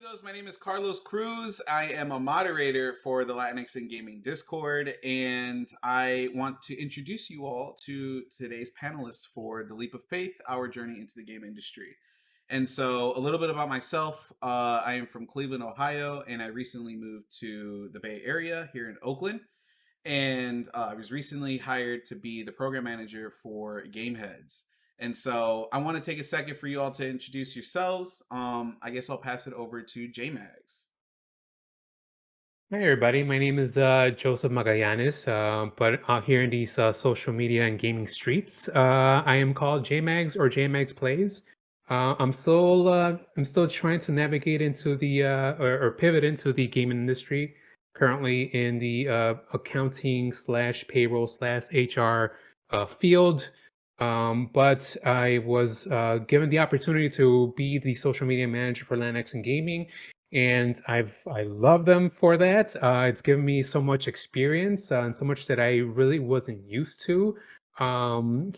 Unidos. My name is Carlos Cruz. I am a moderator for the Latinx in Gaming Discord, and I want to introduce you all to today's panelists for The Leap of Faith, Our Journey into the Game Industry. And so, a little bit about myself. I am from Cleveland, Ohio, and I recently moved to the Bay Area here in Oakland. And I was recently hired to be the program manager for Gameheads. And so I want to take a second for you all to introduce yourselves. I guess I'll pass it over to JMags. Hi, everybody. My name is Joseph Magallanes, but out here in these social media and gaming streets, I am called JMags or JMags Plays. I'm still trying to navigate into the or pivot into the gaming industry. Currently in the accounting slash payroll slash HR field. But I was given the opportunity to be the social media manager for Latinx and Gaming, and I love them for that. It's given me so much experience and so much that I really wasn't used to. And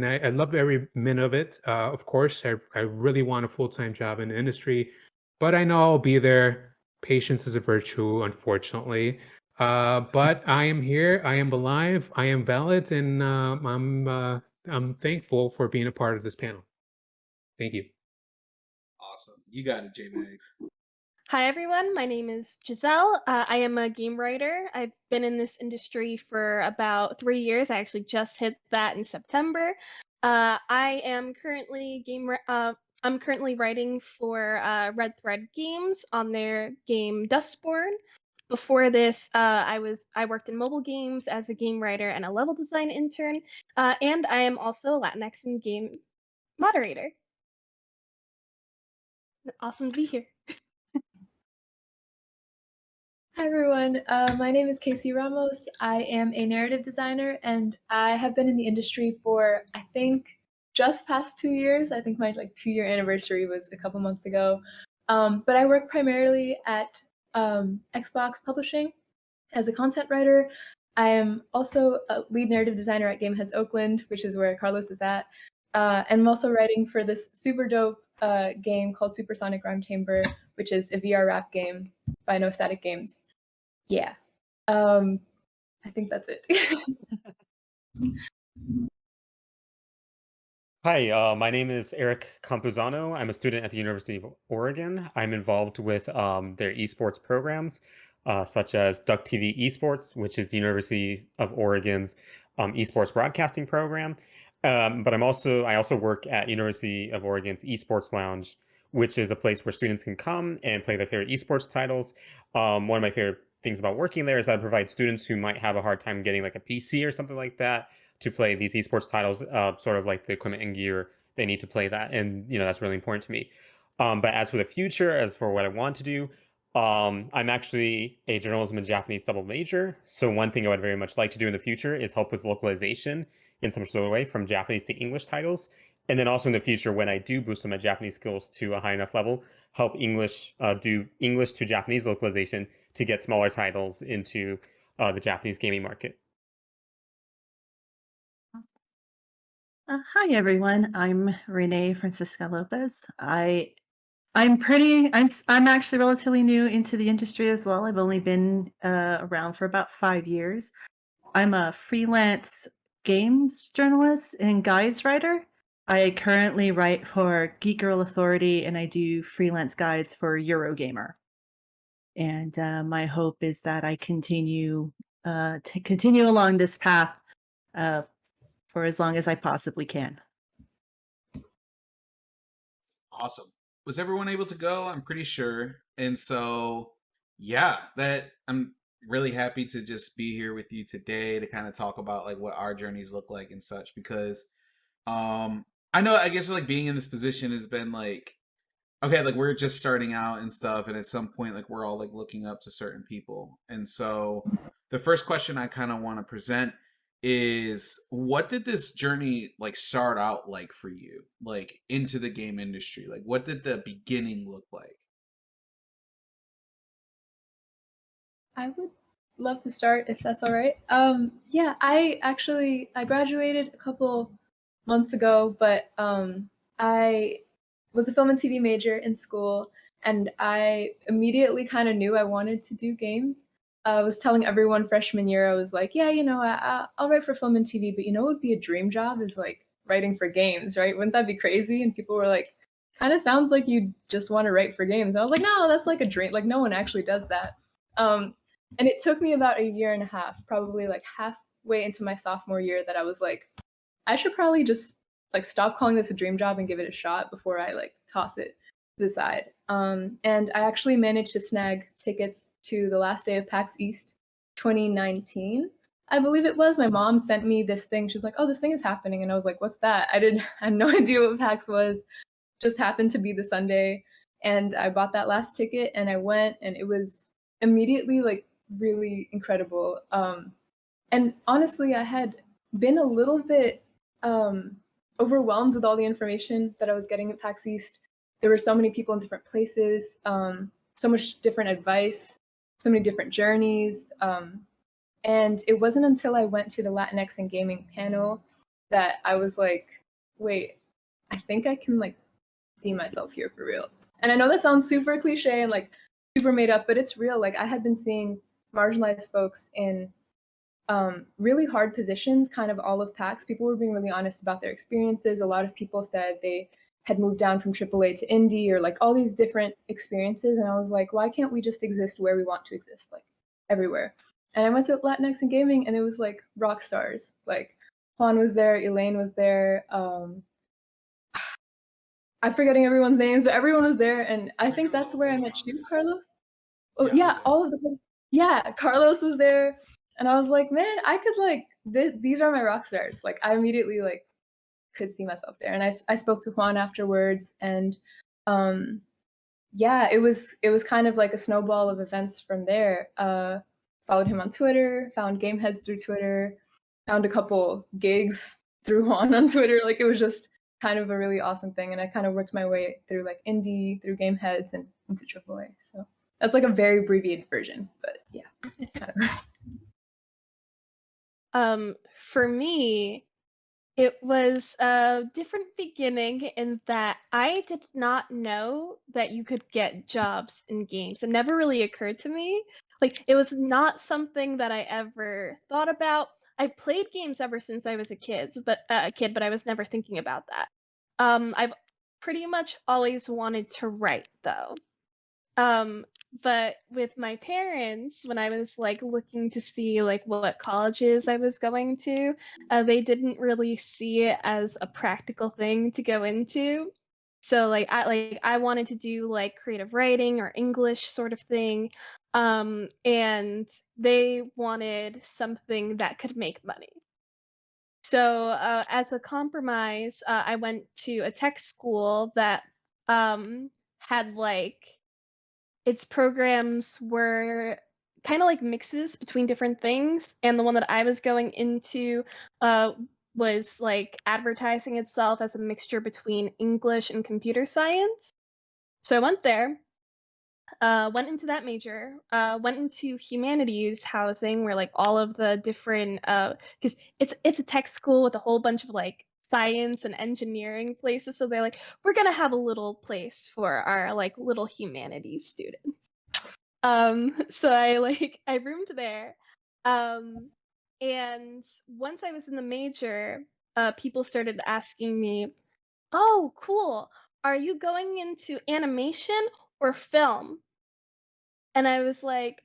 I love every minute of it. Of course, I really want a full-time job in the industry, but I know I'll be there. Patience is a virtue, unfortunately. But I am here. I am alive. I am valid, and I'm thankful for being a part of this panel. Thank you. Awesome. You got it, JMags. Hi everyone, my name is Giselle. I am a game writer. I've been in this industry for about 3 years. I actually just hit that in September. I am currently I'm currently writing for Red Thread Games on their game Dustborn. Before this, I worked in mobile games as a game writer and a level design intern, and I am also a Latinx in game moderator. Awesome to be here. Hi everyone, my name is Casey Ramos. I am a narrative designer and I have been in the industry for, I think, just past 2 years. I think my 2-year anniversary was a couple months ago. But I work primarily at Xbox Publishing as a content writer. I am also a lead narrative designer at Gameheads Oakland, which is where Carlos is at. And I'm also writing for this super dope game called Supersonic Rhyme Chamber, which is a VR rap game by No Static Games. Yeah. I think that's it. Hi, my name is Eric Campuzano. I'm a student at the University of Oregon. I'm involved with their esports programs, such as Duck TV Esports, which is the University of Oregon's esports broadcasting program. But I also work at University of Oregon's Esports Lounge, which is a place where students can come and play their favorite esports titles. One of my favorite things about working there is that I provide students who might have a hard time getting like a PC or something like that to play these esports titles, sort of like the equipment and gear they need to play that. And, that's really important to me. But as for the future, as for what I want to do, I'm actually a journalism and Japanese double major. So one thing I would very much like to do in the future is help with localization in some sort of way from Japanese to English titles. And then also in the future, when I do boost my Japanese skills to a high enough level, help do English to Japanese localization to get smaller titles into the Japanese gaming market. Hi everyone. I'm Renee Francisca Lopez. I'm actually relatively new into the industry as well. I've only been around for about 5 years. I'm a freelance games journalist and guides writer. I currently write for Geek Girl Authority and I do freelance guides for Eurogamer. And my hope is that I continue along this path for as long as I possibly can. Awesome. Was everyone able to go? I'm pretty sure. And so, yeah, that I'm really happy to just be here with you today to kind of talk about like what our journeys look like and such because I know I guess like being in this position has been like okay, like we're just starting out and stuff and at some point like we're all like looking up to certain people. And so the first question I kind of want to present is what did this journey like start out like for you like into the game industry, like what did the beginning look like? I would love to start if that's all right. Yeah, I graduated a couple months ago, but I was a film and TV major in school, and I immediately kind of knew I wanted to do games. I was telling everyone freshman year, I was like, yeah, I'll write for film and TV, but what would be a dream job is like writing for games, right? Wouldn't that be crazy? And people were like, kind of sounds like you just want to write for games. And I was like, no, that's like a dream. Like no one actually does that. And it took me about a year and a half, probably like halfway into my sophomore year, that I was like, I should probably just like stop calling this a dream job and give it a shot before I like toss it to the side. And I actually managed to snag tickets to the last day of PAX East 2019. I believe it was. My mom sent me this thing. She was like, "Oh, this thing is happening," and I was like, "What's that?" I had no idea what PAX was. Just happened to be the Sunday, and I bought that last ticket and I went, and it was immediately like really incredible. And honestly, I had been a little bit overwhelmed with all the information that I was getting at PAX East. There were so many people in different places, so much different advice, so many different journeys. And it wasn't until I went to the Latinx and gaming panel that I was like, wait, I think I can like see myself here for real. And I know that sounds super cliche and like super made up, but it's real. Like I had been seeing marginalized folks in really hard positions kind of all of PAX. People were being really honest about their experiences. A lot of people said they had moved down from AAA to indie or like all these different experiences. And I was like, why can't we just exist where we want to exist, like everywhere? And I went to Latinx and gaming and it was like rock stars. Like Juan was there, Elaine was there. I'm forgetting everyone's names, but everyone was there. And I think that's where I met you, Carlos. Oh yeah, all of the Carlos was there, and I was like, man, I could like these are my rock stars. Like I immediately like could see myself there, and I spoke to Juan afterwards, and yeah, it was kind of like a snowball of events from there. Followed him on Twitter, found Gameheads through Twitter, found a couple gigs through Juan on Twitter. Like it was just kind of a really awesome thing, and I kind of worked my way through like indie, through Gameheads, and into AAA. So. That's like a very abbreviated version, but yeah, kind of. For me, it was a different beginning in that I did not know that you could get jobs in games. It never really occurred to me. Like it was not something that I ever thought about. I played games ever since I was a kid, but I was never thinking about that. I've pretty much always wanted to write though. But with my parents, when I was like looking to see like what colleges I was going to, they didn't really see it as a practical thing to go into. So I wanted to do like creative writing or English sort of thing. And they wanted something that could make money. So as a compromise, I went to a tech school that had like its programs were kind of like mixes between different things, and the one that I was going into was like advertising itself as a mixture between English and computer science. So I went there, went into that major, went into humanities housing where like all of the different because it's a tech school with a whole bunch of like science and engineering places, so they're like, we're gonna have a little place for our like little humanities students. So I roomed there. And once I was in the major, people started asking me, "Oh, cool. Are you going into animation or film?" And I was like,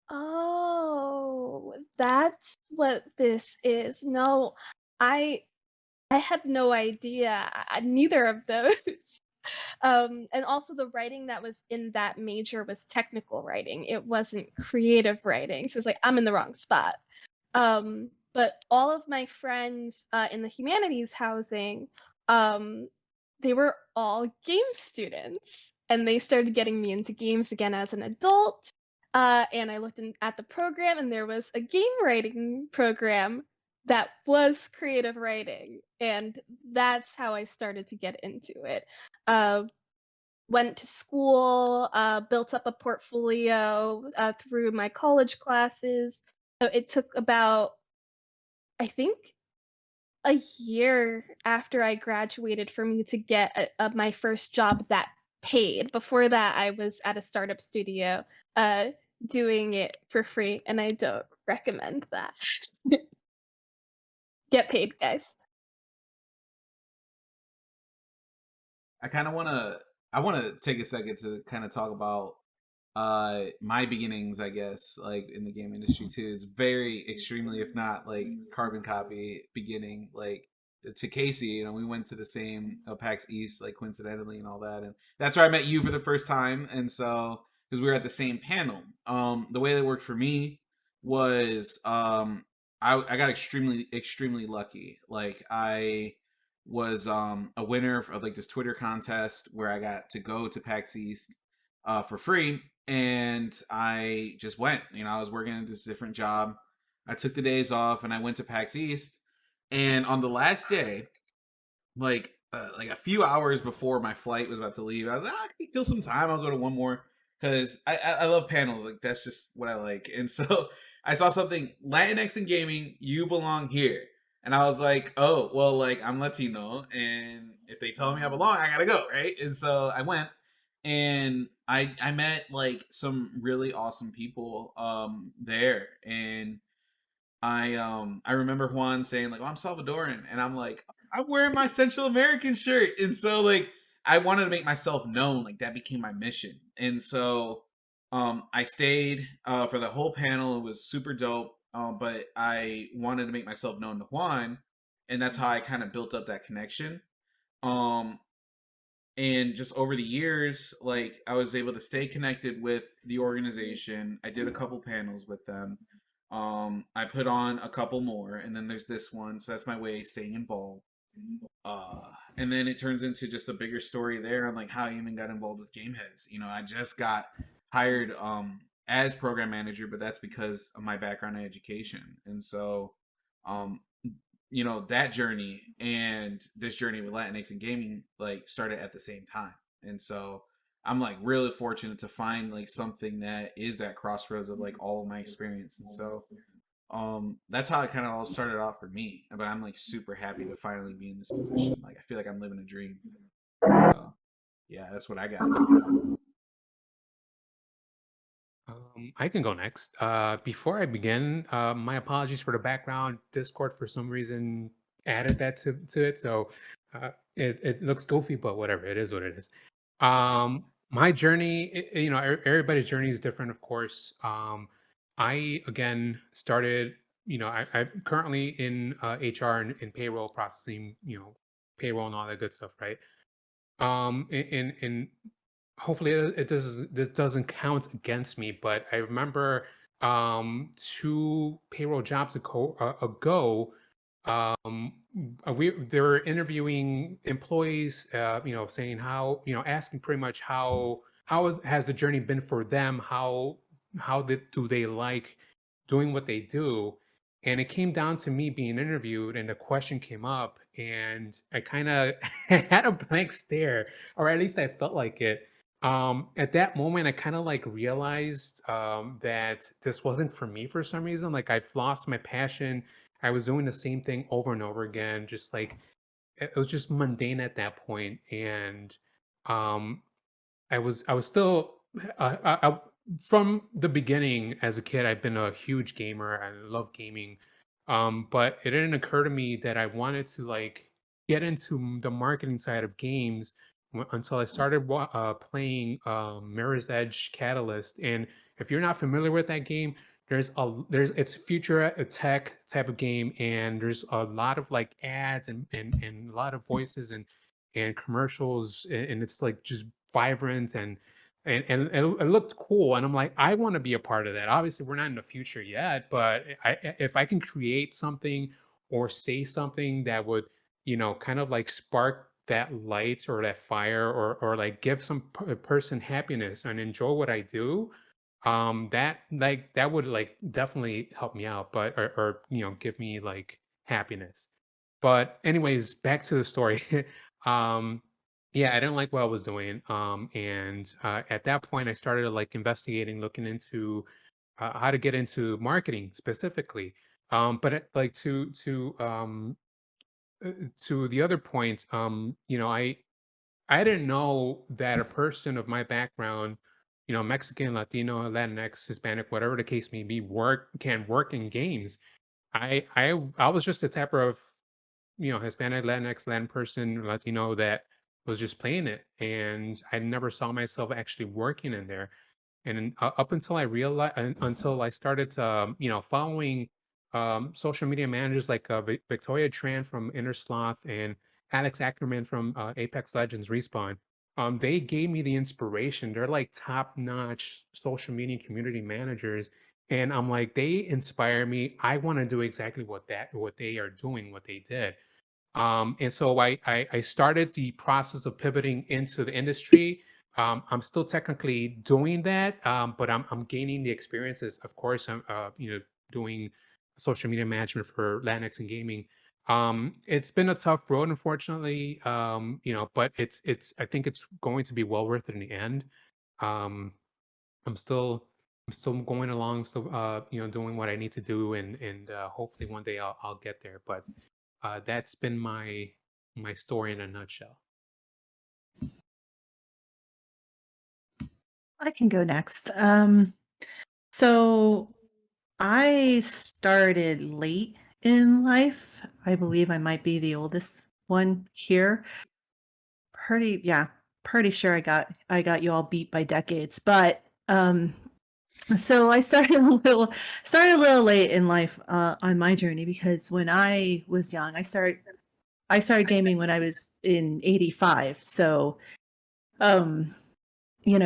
"Oh, that's what this is." No, I had no idea. Neither of those. And also the writing that was in that major was technical writing. It wasn't creative writing. So it's like I'm in the wrong spot. But all of my friends in the humanities housing, they were all game students, and they started getting me into games again as an adult. And I looked at the program, and there was a game writing program that was creative writing, and that's how I started to get into it. Went to school, built up a portfolio through my college classes. So it took about, I think, a year after I graduated for me to get my first job that paid. Before that, I was at a startup studio uh, doing it for free, and I don't recommend that. Get paid, guys. I kind of want to. I want to take a second to kind of talk about my beginnings, I guess, like in the game industry too. It's very extremely, if not like carbon copy beginning, like to Casey. You know, we went to the same PAX East, like coincidentally and all that, and that's where I met you for the first time. And so because we were at the same panel, the way that worked for me was I got extremely lucky. Like I was a winner of like this Twitter contest where I got to go to PAX East for free, and I just went. You know, I was working at this different job. I took the days off, and I went to PAX East. And on the last day, like a few hours before my flight was about to leave, I was like, I can kill some time. I'll go to one more because I love panels. Like that's just what I like. And so I saw something Latinx in gaming. You belong here. And I was like, oh, well, like I'm Latino, and if they tell me I belong, I gotta go, right? And so I went, and I met like some really awesome people there, and I remember Juan saying like, "Oh, I'm Salvadoran," and I'm like, "I'm wearing my Central American shirt," and so like I wanted to make myself known, like that became my mission, and so I stayed for the whole panel. It was super dope, but I wanted to make myself known to Juan, and that's how I kind of built up that connection. Um, and just over the years, like I was able to stay connected with the organization. I did a couple panels with them. I put on a couple more, and then there's this one, so that's my way of staying involved. And then it turns into just a bigger story there on like how I even got involved with Gameheads. You know, I just got hired as program manager, but that's because of my background in education. And so um you know, that journey and this journey with Latinx and gaming like started at the same time. And so I'm like really fortunate to find like something that is that crossroads of like all of my experience. And so that's how it kind of all started off for me. But I'm like super happy to finally be in this position. Like I feel like I'm living a dream. So yeah, that's what I got. I can go next. Before I begin, my apologies for the background. Discord, for some reason, added that to it, so it looks goofy, but whatever. It is what it is. My journey, you know, everybody's journey is different, of course. I again started. You know, I'm currently in HR and payroll processing. You know, payroll and all that good stuff, right? In hopefully this doesn't count against me, but I remember two payroll jobs ago, they were interviewing employees, you know, saying how, you know, asking pretty much how has the journey been for them, do they like doing what they do. And it came down to me being interviewed, and the question came up, and I kind of had a blank stare, or at least I felt like it. At that moment, I kind of like realized that this wasn't for me for some reason. Like I've lost my passion. I was doing the same thing over and over again, just like it was just mundane at that point. And um, I was still from the beginning as a kid. I've been a huge gamer. I love gaming, but it didn't occur to me that I wanted to like get into the marketing side of games until I started playing Mirror's Edge Catalyst. And if you're not familiar with that game, there's it's future tech type of game, and there's a lot of like ads and a lot of voices and commercials, and it's like just vibrant and it looked cool, and I'm like, I want to be a part of that. Obviously we're not in the future yet, but if I can create something or say something that would, you know, kind of like spark that light or that fire, or like give some person happiness and enjoy what I do, that would like definitely help me out, but or you know, give me like happiness. But anyways, back to the story. um yeah, I didn't like what I was doing. And at that point, I started like investigating, looking into how to get into marketing specifically. But like to the other point, you know, I didn't know that a person of my background, Mexican, Latino, Latinx, Hispanic, whatever the case may be, can work in games. I was just the type of Hispanic, Latinx, Latin person, Latino that was just playing it, and I never saw myself actually working in there. And up until I realized, until I started to, following social media managers like Victoria Tran from Inner Sloth and Alex Ackerman from Apex Legends Respawn, they gave me the inspiration. They're like top-notch social media community managers, and I'm like, they inspire me. I want to do exactly what they are doing, what they did. And so I started the process of pivoting into the industry. I'm still technically doing that, but I'm gaining the experiences. Of course, I'm doing social media management for Latinx and gaming. It's been a tough road, unfortunately. But it's I think it's going to be well worth it in the end. Um, I'm still I'm still going along, still doing what I need to do, and hopefully one day I'll get there. But that's been my story in a nutshell. I can go next. So I started late in life. I believe I might be the oldest one here. Yeah, pretty sure I got you all beat by decades. But so I started a little late in life on my journey because when I was young, I started gaming when I was in '85. So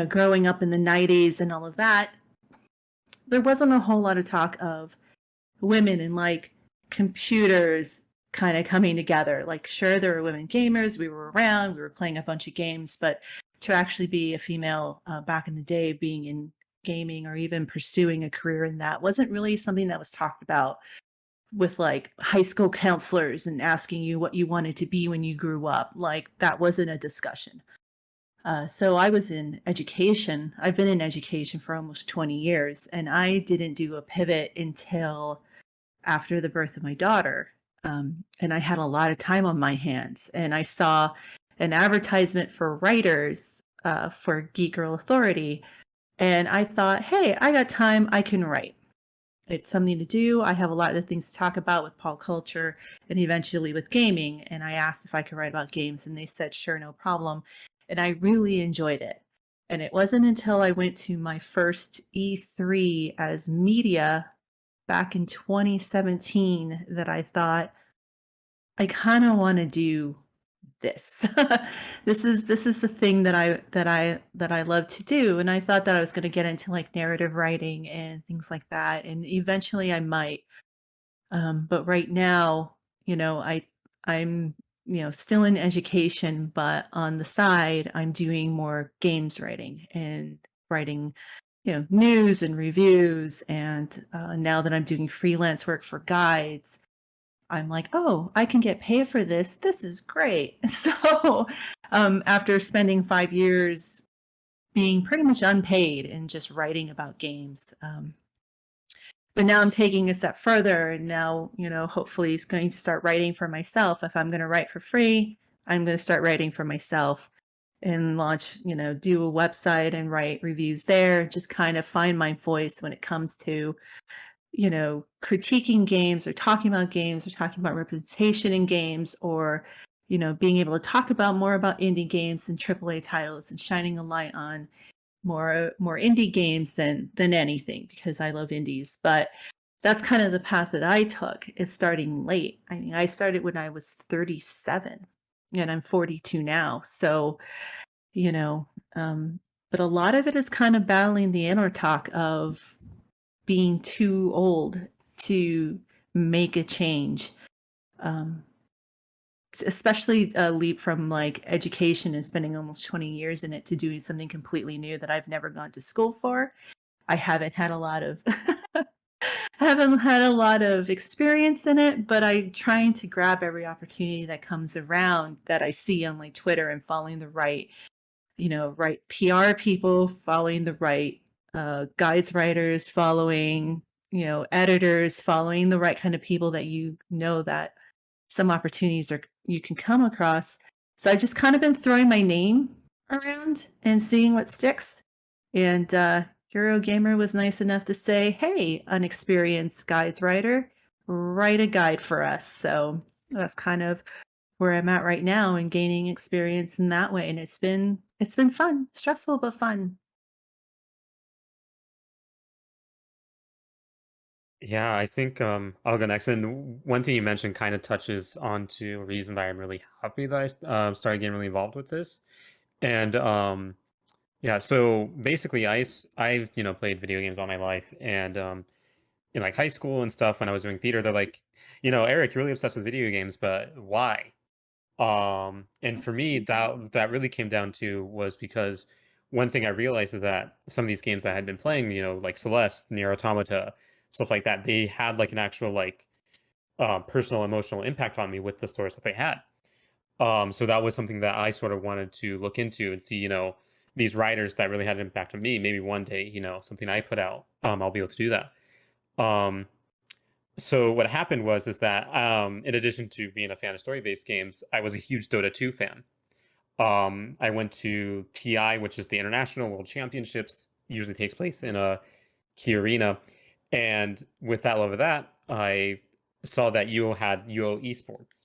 growing up in the '90s and all of that, there wasn't a whole lot of talk of women and like computers kind of coming together. Like, sure, there were women gamers, we were around, we were playing a bunch of games, but to actually be a female back in the day, being in gaming or even pursuing a career in that wasn't really something that was talked about with like high school counselors and asking you what you wanted to be when you grew up. Like, that wasn't a discussion. So I was in education. I've been in education for almost 20 years, and I didn't do a pivot until after the birth of my daughter. And I had a lot of time on my hands, and I saw an advertisement for writers for Geek Girl Authority, and I thought, hey, I got time, I can write. It's something to do. I have a lot of things to talk about with pop culture and eventually with gaming. And I asked if I could write about games, and they said, sure, no problem. And I really enjoyed it. And it wasn't until I went to my first E3 as media back in 2017 that I thought, I kind of want to do this. This is the thing that I love to do, and I thought that I was going to get into like narrative writing and things like that, and eventually I might. But right now, I'm still in education, but on the side, I'm doing more games writing and writing, news and reviews, and now that I'm doing freelance work for guides, I'm like, "Oh, I can get paid for this. This is great." So, after spending 5 years being pretty much unpaid and just writing about games, but now I'm taking a step further, and now, hopefully it's going to start writing for myself. If I'm gonna write for free, I'm gonna start writing for myself and launch, do a website and write reviews there, just kind of find my voice when it comes to critiquing games or talking about representation in games, or, being able to talk about more about indie games and AAA titles and shining a light on more indie games than anything, because I love indies. But that's kind of the path that I took, is starting late. I mean, I started when I was 37 and I'm 42 now. So, you know, but a lot of it is kind of battling the inner talk of being too old to make a change. Um, Especially a leap from like education and spending almost 20 years in it to doing something completely new that I've never gone to school for. I haven't had a lot of haven't had a lot of experience in it, but I'm trying to grab every opportunity that comes around that I see on like Twitter, and following the right PR people, following the right guides writers, following, editors, following the right kind of people that that some opportunities are you can come across, So I've just kind of been throwing my name around and seeing what sticks. And Hero Gamer was nice enough to say, "Hey, unexperienced guides writer, write a guide for us." So that's kind of where I'm at right now and gaining experience in that way. And it's been fun, stressful but fun. Yeah, I think I'll go next. And one thing you mentioned kind of touches on to a reason that I'm really happy that started getting really involved with this. And yeah, so basically, I've played video games all my life, and in like high school and stuff when I was doing theater, they're like, Eric, you're really obsessed with video games, but why? And for me, that really came down to was because one thing I realized is that some of these games I had been playing, like Celeste, Nier Automata, stuff like that, they had like an actual like personal emotional impact on me with the stories that they had. So that was something that I sort of wanted to look into and see, these writers that really had an impact on me. Maybe one day, something I put out, I'll be able to do that. Um, so what happened was is that in addition to being a fan of story-based games, I was a huge Dota 2 fan. I went to TI, which is the International World Championships, usually takes place in a key arena. And with that love of that, I saw that UO had UO Esports,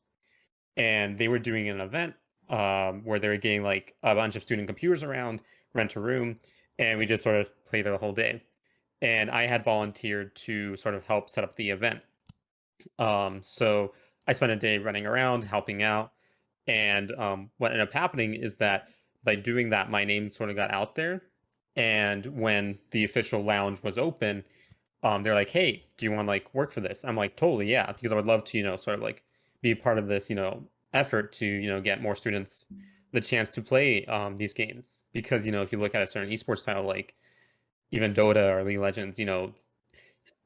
and they were doing an event where they were getting like a bunch of student computers around, rent a room, and we just sort of played it the whole day. And I had volunteered to sort of help set up the event. So I spent a day running around, helping out, and what ended up happening is that by doing that, my name sort of got out there. And when the official lounge was open, they're like, "Hey, do you want to like work for this?" I'm like, "Totally, yeah," because I would love to, sort of like be part of this, effort to, get more students the chance to play these games. Because if you look at a certain esports title like even Dota or League of Legends,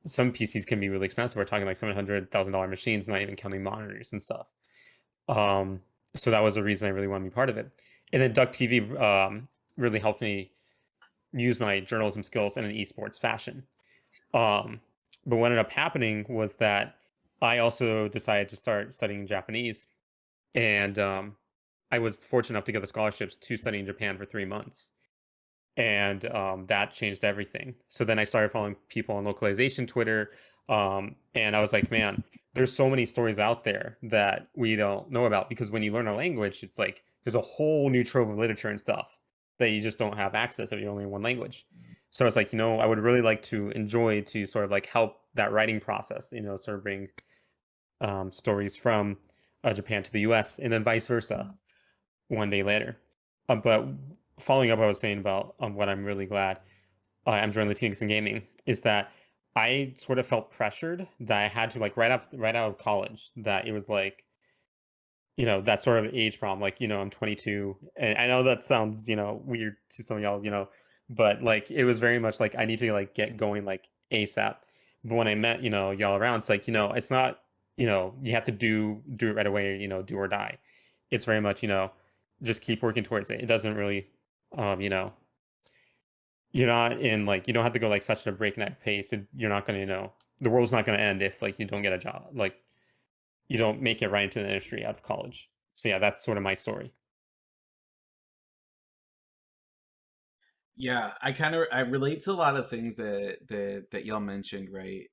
some PCs can be really expensive. We're talking like $700,000 machines, not even counting monitors and stuff. Um, so that was the reason I really wanted to be part of it. And then Duck TV really helped me use my journalism skills in an esports fashion. Um, but what ended up happening was that I also decided to start studying Japanese, and I was fortunate enough to get the scholarships to study in Japan for 3 months, and that changed everything. So then I started following people on localization Twitter, and I was like, man, there's so many stories out there that we don't know about, because when you learn a language, it's like there's a whole new trove of literature and stuff that you just don't have access if you're only in one language. So it's like, I would really like to enjoy to sort of like help that writing process, sort of bring stories from Japan to the US and then vice versa one day later. But following up, what I was saying about what I'm really glad I'm joining Latinx in gaming is that I sort of felt pressured that I had to like right out of college, that it was like, that sort of age problem. Like, I'm 22, and I know that sounds, weird to some of y'all, but like it was very much like I need to like get going like ASAP. But when I met, y'all around, it's like, it's not, you have to do it right away, do or die. It's very much, just keep working towards it. It doesn't really, you know, you're not in like, you don't have to go like such a breakneck pace. You're not going to, the world's not going to end if like you don't get a job. Like you don't make it right into the industry out of college. So yeah, that's sort of my story. Yeah, I relate to a lot of things that y'all mentioned, right?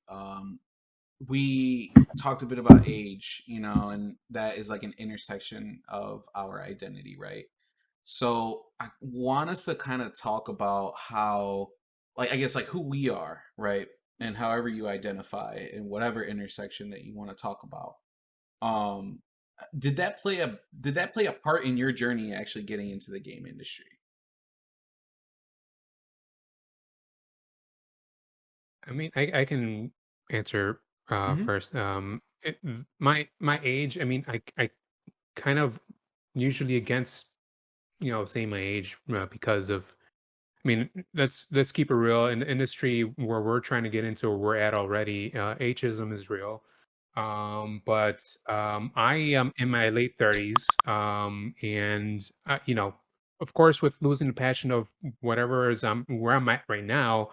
We talked a bit about age, and that is like an intersection of our identity, right? So I want us to kind of talk about how, like, I guess, like who we are, right? And however you identify in whatever intersection that you want to talk about. Um, did that play a part in your journey actually getting into the game industry? I mean, I can answer Hmm. first. My age. I mean, I kind of usually against saying my age because of. I mean, let's keep it real. In the industry where we're trying to get into, where we're at already, ageism is real. But I am in my late 30s, and of course, with losing the passion of whatever is where I'm at right now,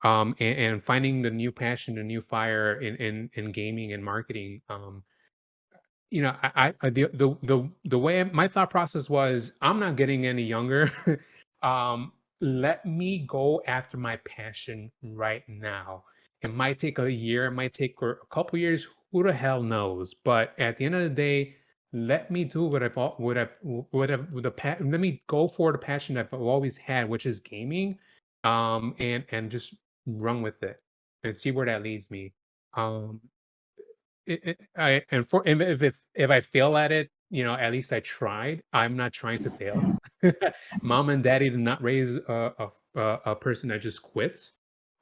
and finding the new passion, the new fire in gaming and marketing. The way my thought process was, I'm not getting any younger. Let me go after my passion right now. It might take a year, it might take a couple years. Who the hell knows? But at the end of the day, let me do let me go for the passion that I've always had, which is gaming, and just run with it and see where that leads me. Um, I and for and if I fail at it, at least I tried. I'm not trying to fail. Mom and daddy did not raise a person that just quits.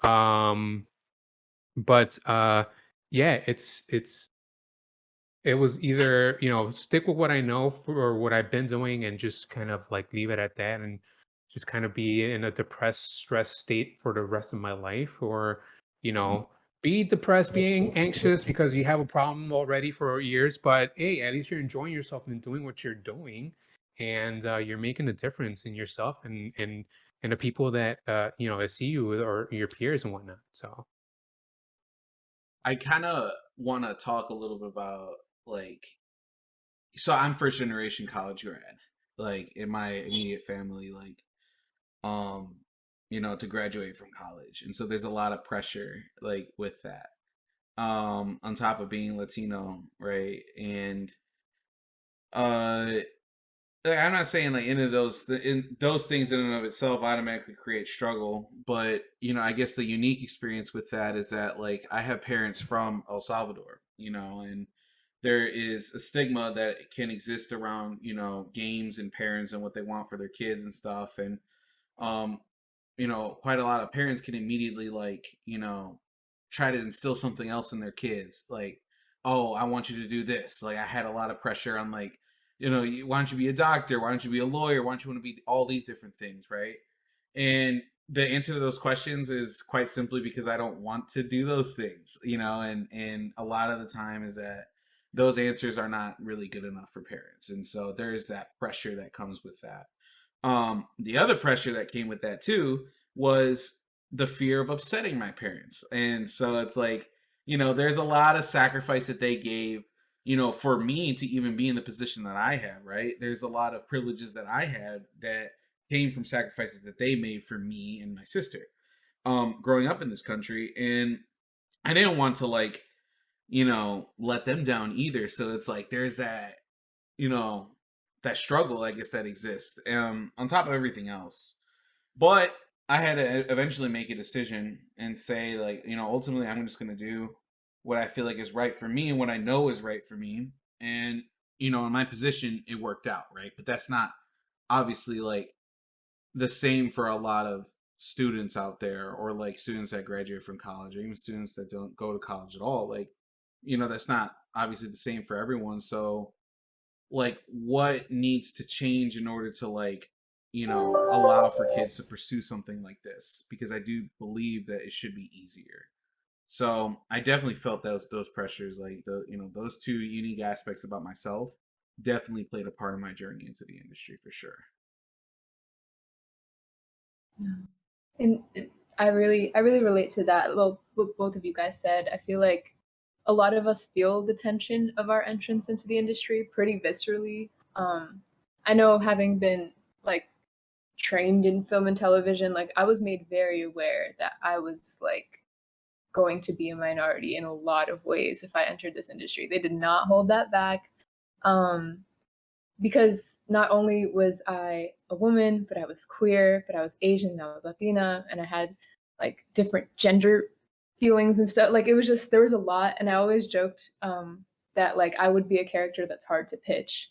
Um, but yeah, it was either, stick with what I know or what I've been doing and just kind of like leave it at that and just kind of be in a depressed, stressed state for the rest of my life, or, be depressed, being anxious because you have a problem already for years, but hey, at least you're enjoying yourself and doing what you're doing, and you're making a difference in yourself and the people that that see you or your peers and whatnot. So I kind of want to talk a little bit about like, so I'm first generation college grad, like in my immediate family, like, um, to graduate from college, and so there's a lot of pressure like with that. On top of being Latino, right? And uh, like, I'm not saying like any of those things in and of itself automatically create struggle, but I guess the unique experience with that is that like I have parents from El Salvador, and there is a stigma that can exist around games and parents and what they want for their kids and stuff, and um quite a lot of parents can immediately like, try to instill something else in their kids. Like, oh, I want you to do this. Like, I had a lot of pressure on like, why don't you be a doctor? Why don't you be a lawyer? Why don't you want to be all these different things, right? And the answer to those questions is quite simply because I don't want to do those things, and a lot of the time is that those answers are not really good enough for parents. And so there's that pressure that comes with that. The other pressure that came with that too was the fear of upsetting my parents. And so it's like, there's a lot of sacrifice that they gave, for me to even be in the position that I have, right? There's a lot of privileges that I had that came from sacrifices that they made for me and my sister, growing up in this country. And I didn't want to like, let them down either. So it's like there's that, you know, that struggle, I guess, that exists, on top of everything else. But I had to eventually make a decision and say, like, ultimately, I'm just going to do what I feel like is right for me and what I know is right for me. And, in my position, it worked out, right? But that's not obviously like the same for a lot of students out there, or like students that graduate from college, or even students that don't go to college at all. Like, that's not obviously the same for everyone. So, like, what needs to change in order to like allow for kids to pursue something like this, because I do believe that it should be easier. So I definitely felt those pressures, like those two unique aspects about myself definitely played a part of my journey into the industry for sure. And I really relate to that. Well, what both of you guys said. I feel like a lot of us feel the tension of our entrance into the industry pretty viscerally. I know, having been like trained in film and television, like I was made very aware that I was like going to be a minority in a lot of ways if I entered this industry. They did not hold that back. Um, because not only was I a woman, but I was queer, but I was Asian, and I was Latina, and I had like different gender feelings and stuff. Like, it was just, there was a lot, and I always joked that like I would be a character that's hard to pitch,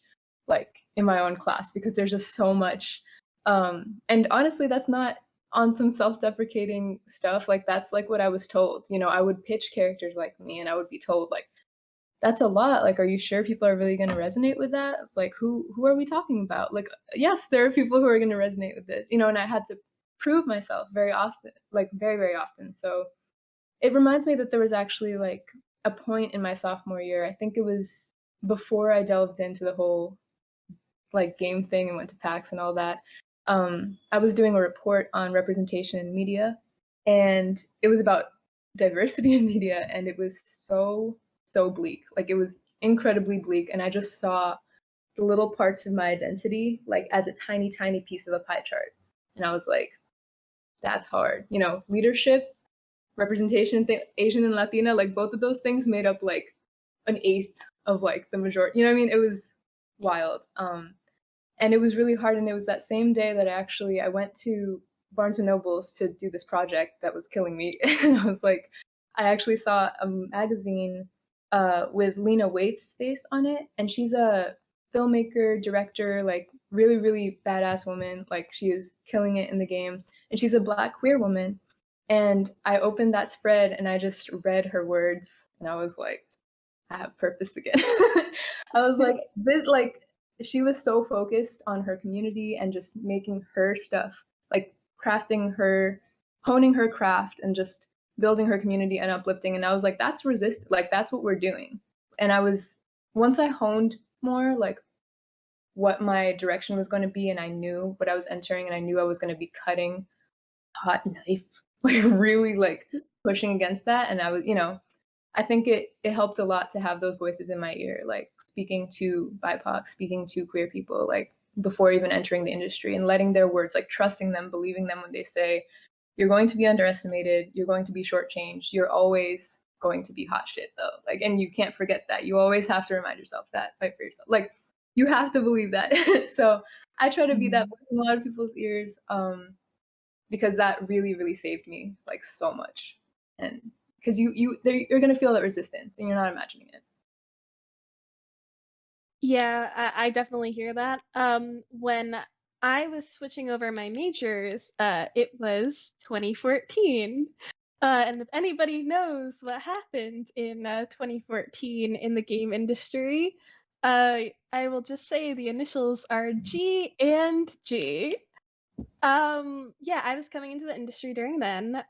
like in my own class, because there's just so much. And honestly, that's not on some self-deprecating stuff. Like, that's like what I was told. I would pitch characters like me, and I would be told like, that's a lot. Like, are you sure people are really going to resonate with that? It's like, who are we talking about? Like, yes, there are people who are going to resonate with this, and I had to prove myself very often, like very, very often. So it reminds me that there was actually like a point in my sophomore year. I think it was before I delved into the whole like game thing and went to PAX and all that. I was doing a report on representation in media, and it was about diversity in media, and it was so bleak. Like, it was incredibly bleak, and I just saw the little parts of my identity like as a tiny, tiny piece of a pie chart. And I was like, that's hard. You know, leadership, representation, Asian and Latina, like both of those things made up like an eighth of like the majority. You know what I mean? It was wild. And it was really hard. And it was that same day that I went to Barnes and Nobles to do this project that was killing me. And I was like, I actually saw a magazine with Lena Waithe's face on it, and she's a filmmaker, director, like really, really badass woman. Like she is killing it in the game, and she's a Black queer woman. And I opened that spread and I just read her words, and I was like, I have purpose again. I was like, this, like, she was so focused on her community and just making her stuff, like crafting her, honing her craft and just building her community and uplifting. And I was like, that's like, that's what we're doing. And once I honed more, like what my direction was going to be, and I knew what I was entering, and I knew I was going to be cutting hot knife, like really like pushing against that. And I was, I think it helped a lot to have those voices in my ear, like speaking to BIPOC, speaking to queer people, like before even entering the industry, and letting their words, like trusting them, believing them when they say, you're going to be underestimated, you're going to be shortchanged, you're always going to be hot shit though. Like, and you can't forget that. You always have to remind yourself that, fight for yourself. Like, you have to believe that. So I try to be that voice in a lot of people's ears, because that really, really saved me like so much. And because you're gonna feel that resistance, and you're not imagining it. Yeah, I definitely hear that. When I was switching over my majors, it was 2014. And if anybody knows what happened in 2014 in the game industry, I will just say the initials are G and G. Yeah, I was coming into the industry during then,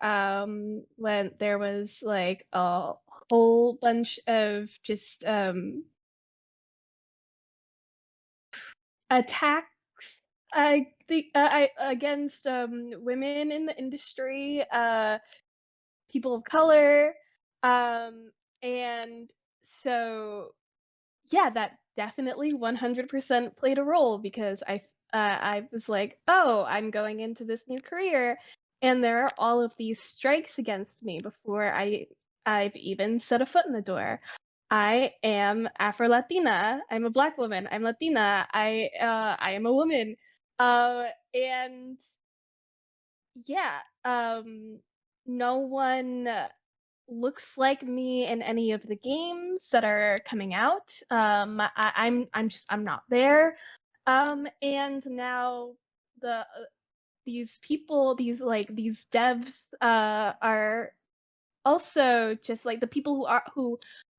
when there was like a whole bunch of just attacks against women in the industry, people of color, and so yeah, that definitely 100% played a role, because I was like, oh, I'm going into this new career, and there are all of these strikes against me before I've even set a foot in the door. I am Afro Latina. I'm a Black woman. I'm Latina. I am a woman. And yeah, no one looks like me in any of the games that are coming out. I'm not there. And now these people, these devs, are also just like the people who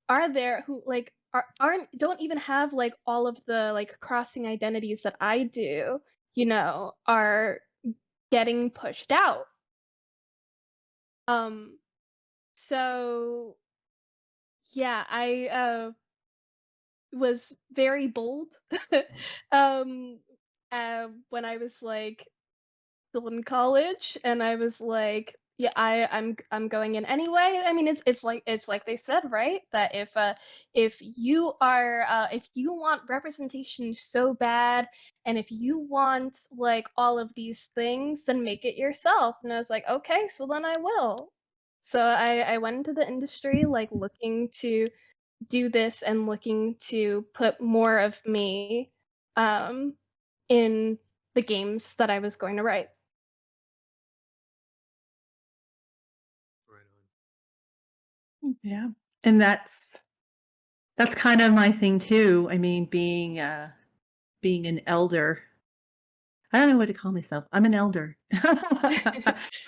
are there, who like aren't don't even have like all of the like crossing identities that I do, are getting pushed out. Um, so yeah, I was very bold um when I was like still in college, and I was like, yeah, I'm going in anyway. I mean, it's like they said, right? That if you want representation so bad, and if you want like all of these things, then make it yourself. And I was like, okay, so then I will. So I went into the industry like looking to do this and looking to put more of me um in the games that I was going to write. Yeah. And that's kind of my thing too. I mean, being an elder. I don't know what to call myself. I'm an elder.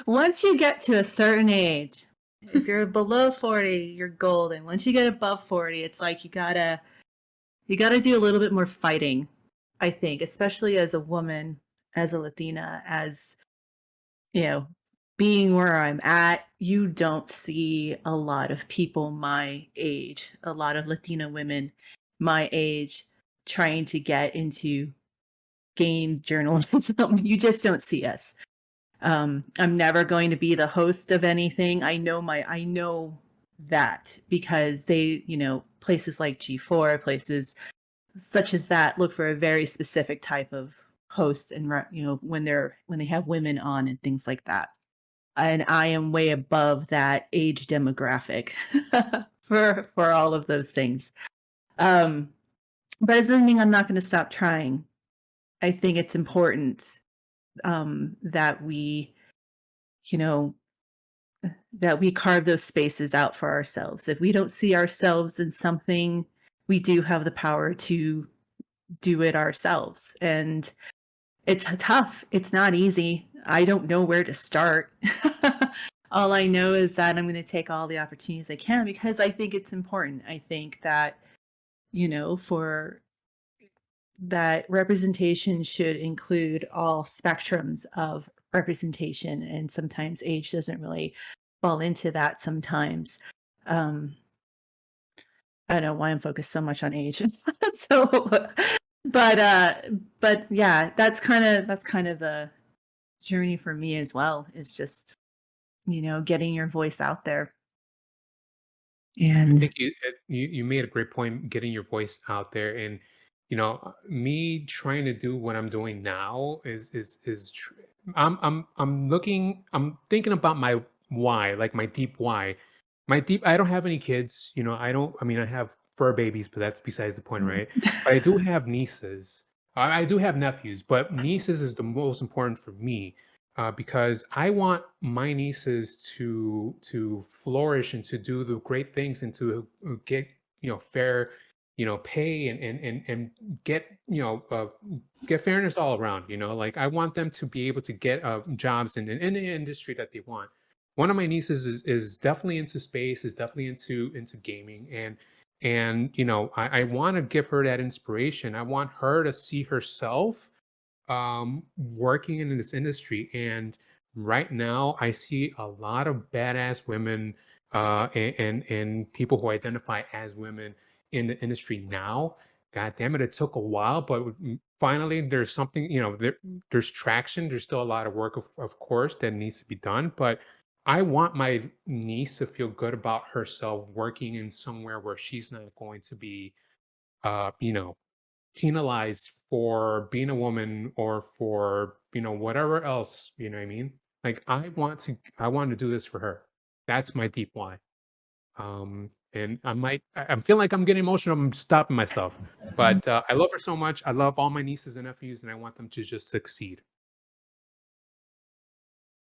Once you get to a certain age, if you're below 40, you're golden. Once you get above 40, it's like you gotta do a little bit more fighting, I think, especially as a woman, as a Latina, as being where I'm at, you don't see a lot of people my age, a lot of Latina women my age trying to get into game journalism. You just don't see us. I'm never going to be the host of anything. I know that because they, places like G4, places such as that look for a very specific type of host and when they have women on and things like that. And I am way above that age demographic for all of those things. But it doesn't mean I'm not going to stop trying. I think it's important that we, you know, that we carve those spaces out for ourselves. If we don't see ourselves in something, we do have the power to do it ourselves. And it's tough. It's not easy. I don't know where to start. All I know is that I'm going to take all the opportunities I can because I think it's important. I think that, for that representation should include all spectrums of representation. And sometimes age doesn't really fall into that sometimes. I don't know why I'm focused so much on age. So, but yeah, that's kind of the journey for me as well. Is just getting your voice out there. I And think you made a great point, getting your voice out there, and me trying to do what I'm doing now I'm thinking about my why, like my deep why. My deep I don't have any kids, I mean I have fur babies, but that's besides the point, right? But I do have nieces. I do have nephews, but nieces is the most important for me because I want my nieces to flourish and to do the great things and to get fair pay and get get fairness all around. Like I want them to be able to get jobs in the industry that they want. One of my nieces is definitely into space, is definitely into gaming, and I want to give her that inspiration. I want her to see herself working in this industry. And right now, I see a lot of badass women and people who identify as women in the industry now. God damn it, it took a while, but finally there's something, there's traction. There's still a lot of work, of course, that needs to be done. But I want my niece to feel good about herself working in somewhere where she's not going to be, uh, you know, penalized for being a woman or for whatever else, you know what I mean? Like I want to do this for her. That's my deep why. And I'm feeling like I'm getting emotional. I'm stopping myself, but I love her so much. I love all my nieces and nephews, and I want them to just succeed.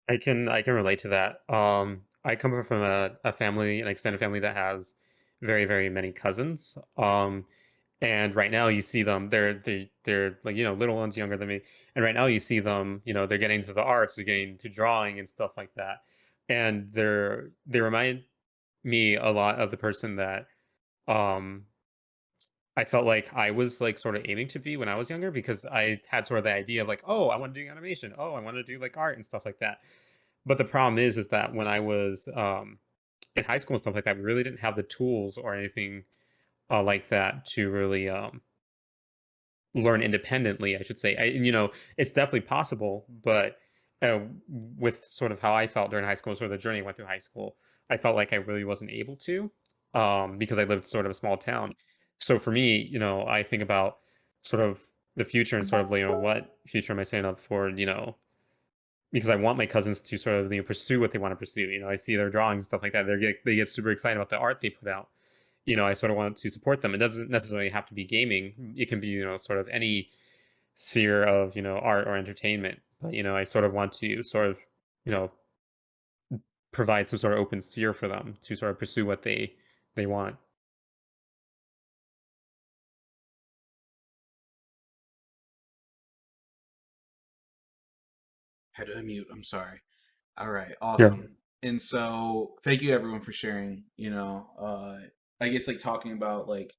I can relate to that. I come from a family, an extended family that has very, very many cousins. And right now you see them, they're like, little ones younger than me. And right now you see them, they're getting into the arts, they're getting into drawing and stuff like that. And they remind me a lot of the person that um I felt like I was like sort of aiming to be when I was younger because I had sort of the idea of like, oh, I want to do animation. Oh, I want to do like art and stuff like that. But the problem is that when I was in high school and stuff like that, we really didn't have the tools or anything like that to really learn independently, I should say. It's definitely possible, but with sort of how I felt during high school, sort of the journey I went through high school, I felt like I really wasn't able to because I lived sort of a small town. So for me, I think about sort of the future and sort of, what future am I setting up for, because I want my cousins to sort of pursue what they want to pursue. I see their drawings and stuff like that. They get super excited about the art they put out. I sort of want to support them. It doesn't necessarily have to be gaming. It can be sort of any sphere of art or entertainment. But I sort of want to sort of you know provide some sort of open sphere for them to sort of pursue what they want. Had to unmute. I'm sorry. All right, Yeah. awesome. And so, thank you everyone for sharing. I guess like talking about like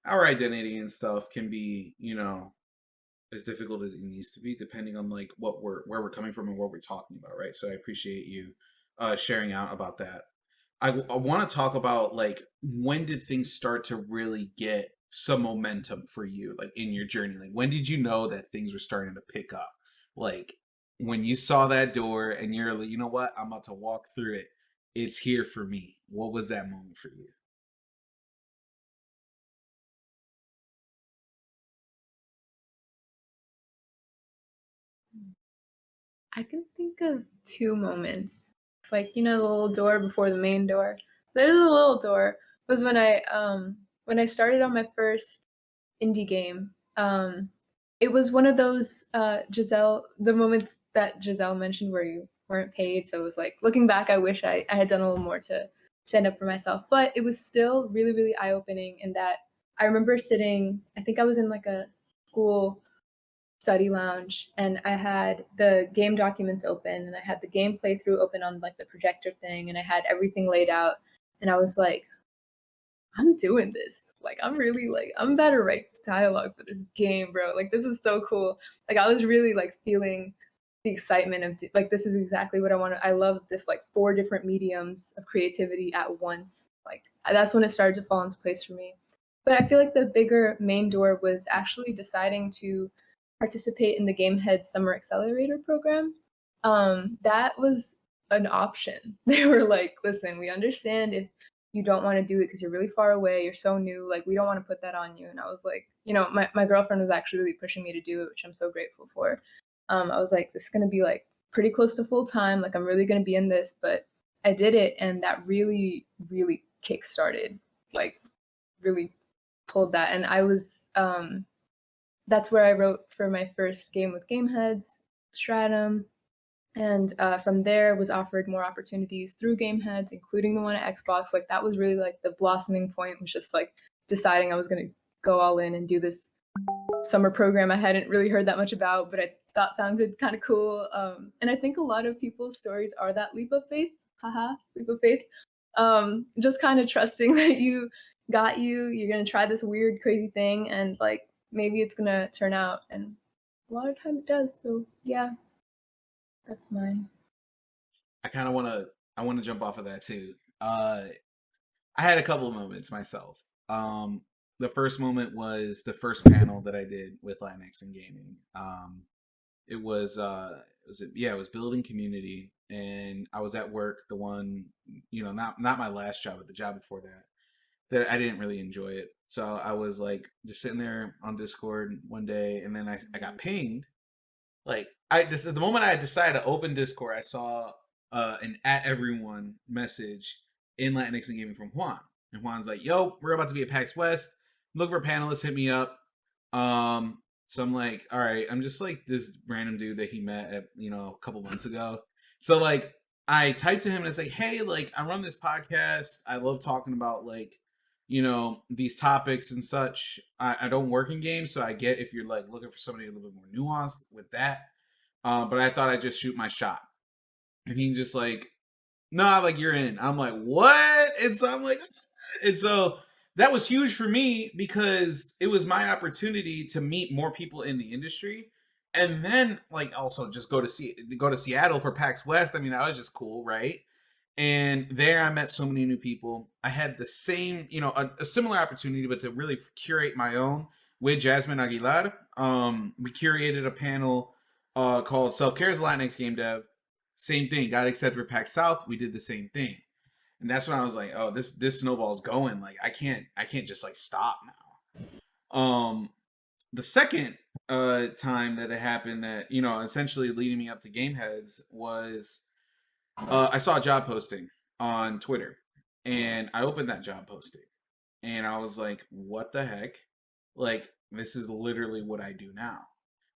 our identity and stuff can be, as difficult as it needs to be, depending on like where we're coming from and what we're talking about, right? So I appreciate you sharing out about that. I want to talk about like when did things start to really get some momentum for you, like in your journey? Like when did you know that things were starting to pick up? Like when you saw that door and you're like, you know what, I'm about to walk through it. it's here for me. What was that moment for you? I can think of two moments. It's like, the little door before the main door. There's a little door was when I started on my first indie game. It was one of those the moments that Giselle mentioned where you weren't paid. So it was like looking back, I wish I had done a little more to stand up for myself. But it was still really, really eye opening in that I remember sitting, I think I was in like a school study lounge and I had the game documents open and I had the game playthrough open on like the projector thing and I had everything laid out and I was like, I'm doing this. Like I'm really like I'm about to write dialogue for this game, bro. Like this is so cool. Like I was really like feeling the excitement of like this is exactly what I want to. I love this like 4 different mediums of creativity at once. Like that's when it started to fall into place for me. But I feel like the bigger main door was actually deciding to participate in the Gamehead Summer Accelerator program. That was an option. They were like, listen, we understand if you don't want to do it because you're really far away, you're so new, like we don't want to put that on you. And I was like, my girlfriend was actually really pushing me to do it, which I'm so grateful for. I was like, this is gonna be like pretty close to full time, like I'm really gonna be in this, but I did it and that really, really kick started, like really pulled that. And I was that's where I wrote for my first game with Gameheads, Stratum, and from there was offered more opportunities through Gameheads, including the one at Xbox. Like that was really like the blossoming point, was just like deciding I was gonna go all in and do this summer program I hadn't really heard that much about, but I thought sounded kind of cool. And I think a lot of people's stories are that leap of faith. Haha, leap of faith. Just kind of trusting that you're gonna try this weird, crazy thing, and like maybe it's gonna turn out. And a lot of time it does. So yeah, that's mine. I want to jump off of that too. I had a couple of moments myself. The first moment was the first panel that I did with Latinx in gaming. It was it was building community, and I was at work. The one, not my last job, but the job before that I didn't really enjoy it. So I was like just sitting there on Discord one day, and then I got pinged. Like the moment I decided to open Discord, I saw an at everyone message in Latinx and Gaming from Juan, and Juan's like, "Yo, we're about to be at PAX West. Look for panelists. Hit me up." So I'm like, all right, I'm just like this random dude that he met at a couple months ago. So like I typed to him and I say, hey, like I run this podcast. I love talking about like these topics and such. I don't work in games, so I get if you're like looking for somebody a little bit more nuanced with that. But I thought I'd just shoot my shot. And he just like, nah, like you're in. I'm like, what? And so I'm like, and so that was huge for me because it was my opportunity to meet more people in the industry. And then like also just go to Seattle for PAX West. I mean, that was just cool, right? And there I met so many new people. I had the same, a similar opportunity, but to really curate my own with Jasmine Aguilar. We curated a panel called Self Care's Latinx Game Dev. Same thing, got accepted for PAX South. We did the same thing. And that's when I was like, oh, this snowball's going. Like I can't just like stop now. The second time that it happened that, essentially leading me up to Gameheads was I saw a job posting on Twitter, and I opened that job posting, and I was like, "What the heck? Like, this is literally what I do now."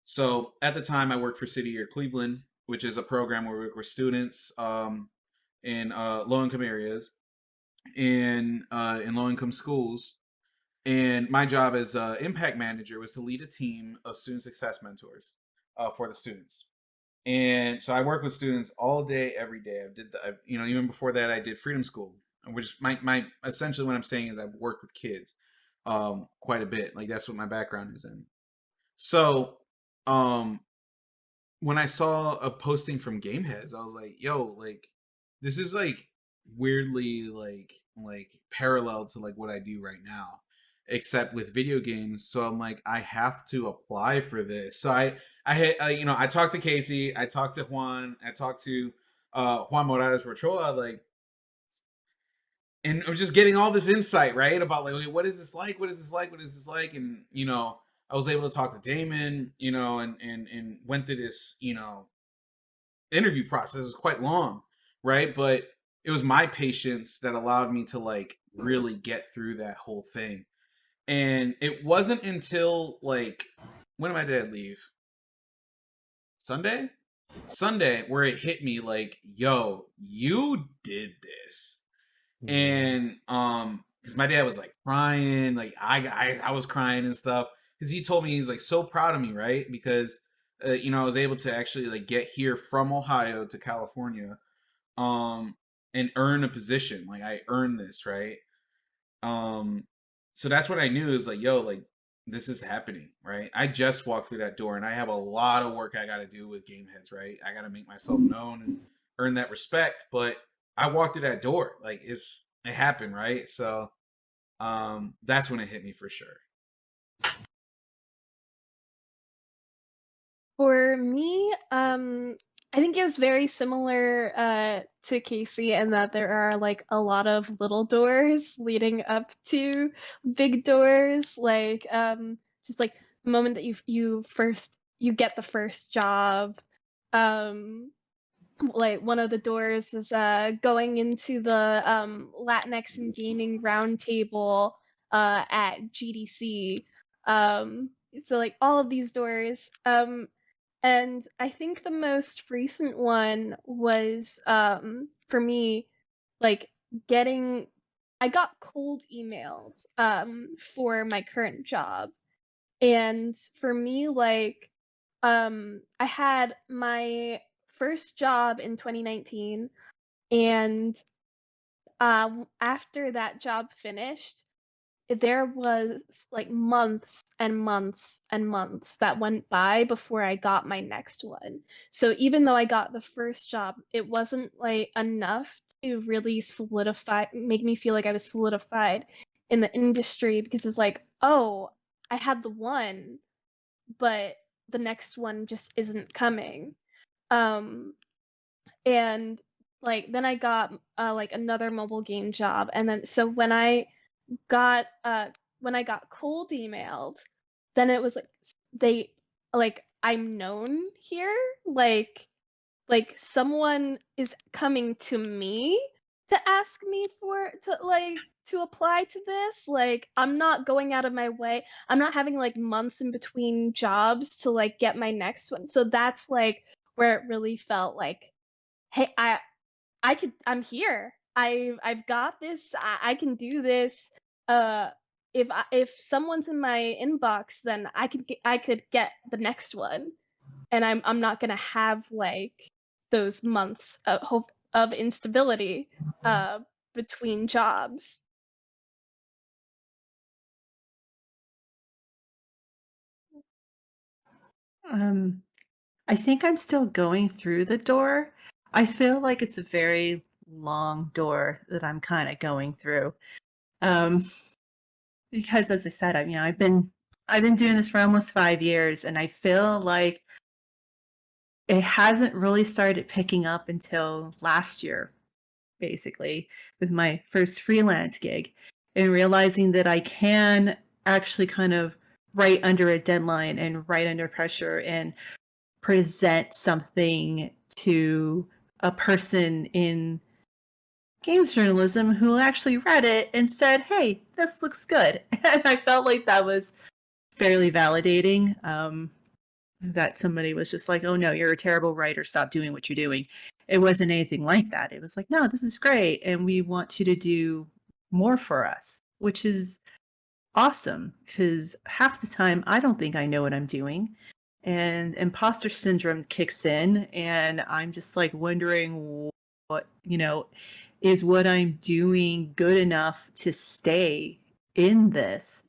So at the time, I worked for City Year Cleveland, which is a program where we work with students in low-income areas, in low-income schools, and my job as impact manager was to lead a team of student success mentors for the students. And so I work with students all day, every day. Even before that, I did Freedom School, which my essentially what I'm saying is I've worked with kids quite a bit. Like that's what my background is in. So when I saw a posting from Gameheads, I was like, yo, like this is like weirdly like parallel to like what I do right now, except with video games. So I'm like, I have to apply for this. So I had, I talked to Casey, I talked to Juan, I talked to Juan Morales Rochoa. Like, and I'm just getting all this insight, right? About like, okay, what is this like? What is this like? What is this like? And I was able to talk to Damon, and went through this, interview process. It was quite long, right? But it was my patience that allowed me to like really get through that whole thing. And it wasn't until like, when did my dad leave? Sunday? Sunday, where it hit me like, yo, you did this. And because my dad was like crying, like I was crying and stuff, because he told me he's like so proud of me, right? Because I was able to actually like get here from Ohio to California, and earn a position. Like I earned this, right? Um, so that's what I knew is like, yo, like this is happening, right? I just walked through that door, and I have a lot of work I got to do with game heads, right? I got to make myself known and earn that respect. But I walked through that door, like it happened, right? So, that's when it hit me for sure. For me, I think it was very similar to Casey in that there are like a lot of little doors leading up to big doors. Like just like the moment that you get the first job, um, like one of the doors is going into the Latinx and gaming roundtable at GDC. So like all of these doors. And I think the most recent one was for me, like getting I got cold emailed for my current job. And for me, like I had my first job in 2019, and after that job finished, there was like months and months and months that went by before I got my next one. So even though I got the first job, it wasn't like enough to really make me feel like I was solidified in the industry, because it's like, oh, I had the one, but the next one just isn't coming. Um, and like then I got like another mobile game job, and then so got when I got cold emailed, then it was like they like I'm known here, like someone is coming to me to ask me to apply to this. Like I'm not going out of my way. I'm not having like months in between jobs to like get my next one. So that's like where it really felt like, hey, I'm here. I've got this. I can do this. Uh, if someone's in my inbox, then I could get the next one, and I'm not gonna have like those months of instability between jobs. Um, I think I'm still going through the door. I feel like it's a very long door that I'm kind of going through. Um, because as I said, I've been doing this for almost 5 years, and I feel like it hasn't really started picking up until last year, basically, with my first freelance gig, and realizing that I can actually kind of write under a deadline and write under pressure and present something to a person in games journalism who actually read it and said, "Hey, this looks good." And I felt like that was fairly validating. That somebody was just like, "Oh no, you're a terrible writer. Stop doing what you're doing." It wasn't anything like that. It was like, "No, this is great, and we want you to do more for us," which is awesome because half the time I don't think I know what I'm doing, and imposter syndrome kicks in, and I'm just like wondering what, is what I'm doing good enough to stay in this?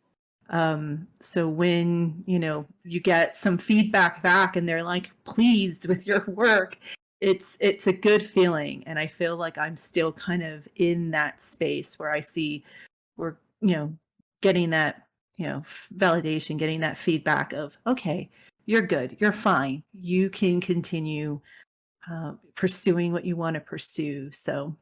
So when, you get some feedback back and they're like pleased with your work, it's a good feeling. And I feel like I'm still kind of in that space where I see we're, getting that, validation, getting that feedback of, okay, you're good, you're fine, you can continue pursuing what you want to pursue. So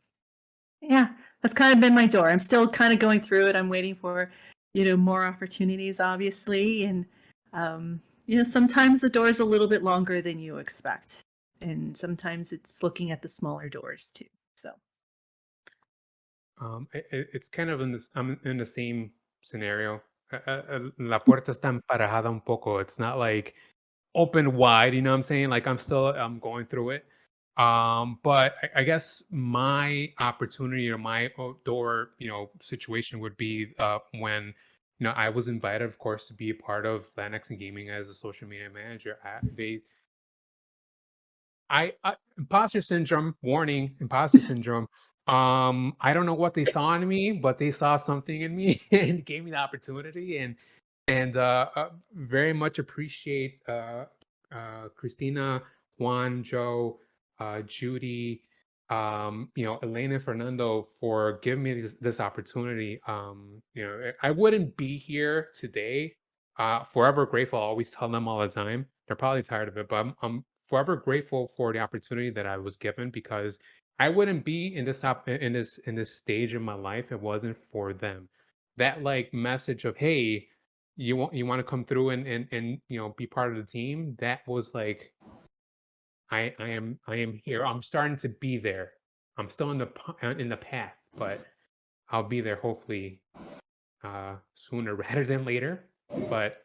yeah, that's kind of been my door. I'm still kind of going through it. I'm waiting for, more opportunities, obviously, and sometimes the door is a little bit longer than you expect, and sometimes it's looking at the smaller doors too. So. It's kind of I'm in the same scenario. La puerta está emparejada un poco. It's not like open wide, you know what I'm saying? Like I'm going through it. But I guess my opportunity or my door, situation would be when I was invited, of course, to be a part of Latinx and Gaming as a social media manager. Imposter syndrome, warning, imposter syndrome. I don't know what they saw in me, but they saw something in me and gave me the opportunity, and very much appreciate Christina, Juan, Joe, Judy, Elena, Fernando for giving me this opportunity. I wouldn't be here today. Forever grateful. I always tell them all the time. They're probably tired of it, but I'm forever grateful for the opportunity that I was given, because I wouldn't be in this stage of my life if it wasn't for them. That like message of, hey, you want to come through and be part of the team. That was like, I am here. I'm starting to be there. I'm still in the path, but I'll be there hopefully sooner rather than later. But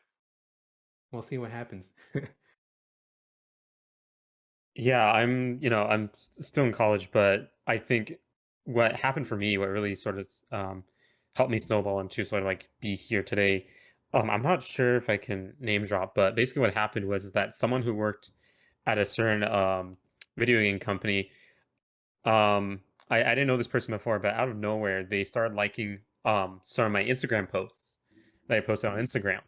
we'll see what happens. Yeah, I'm still in college, but I think what happened for me, what really sort of helped me snowball into sort of like be here today. I'm not sure if I can name drop, but basically what happened was that someone who worked at a certain video game company, I didn't know this person before, but out of nowhere they started liking some of my Instagram posts that I posted on Instagram.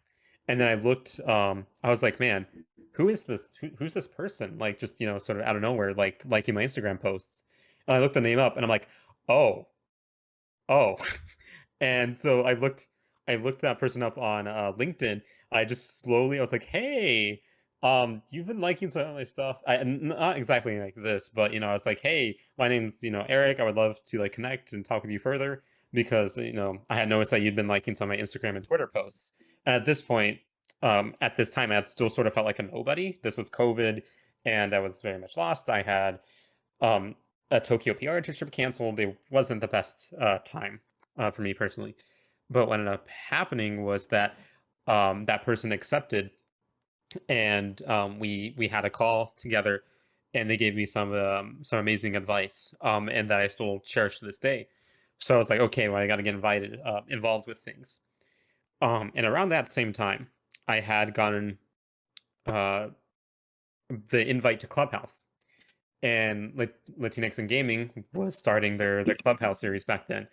And then I looked, I was like, man, who is this? Who's this person? Like just, sort of out of nowhere, like liking my Instagram posts. And I looked the name up and I'm like, oh, oh. And so I looked that person up on LinkedIn. I was like, "Hey, you've been liking some of my stuff." Not exactly like this, but I was like, "Hey, my name's Eric. I would love to like connect and talk with you further because I had noticed that you'd been liking some of my Instagram and Twitter posts." And at this point, at this time, I had still sort of felt like a nobody. This was COVID, and I was very much lost. I had um, a Tokyo PR internship canceled. It wasn't the best time for me personally. But what ended up happening was that that person accepted, and we had a call together, and they gave me some amazing advice, and that I still cherish to this day. So I was like, okay, well, I got to get involved with things. And around that same time, I had gotten uh, the invite to Clubhouse, and Latinx in Gaming was starting their Clubhouse series back then.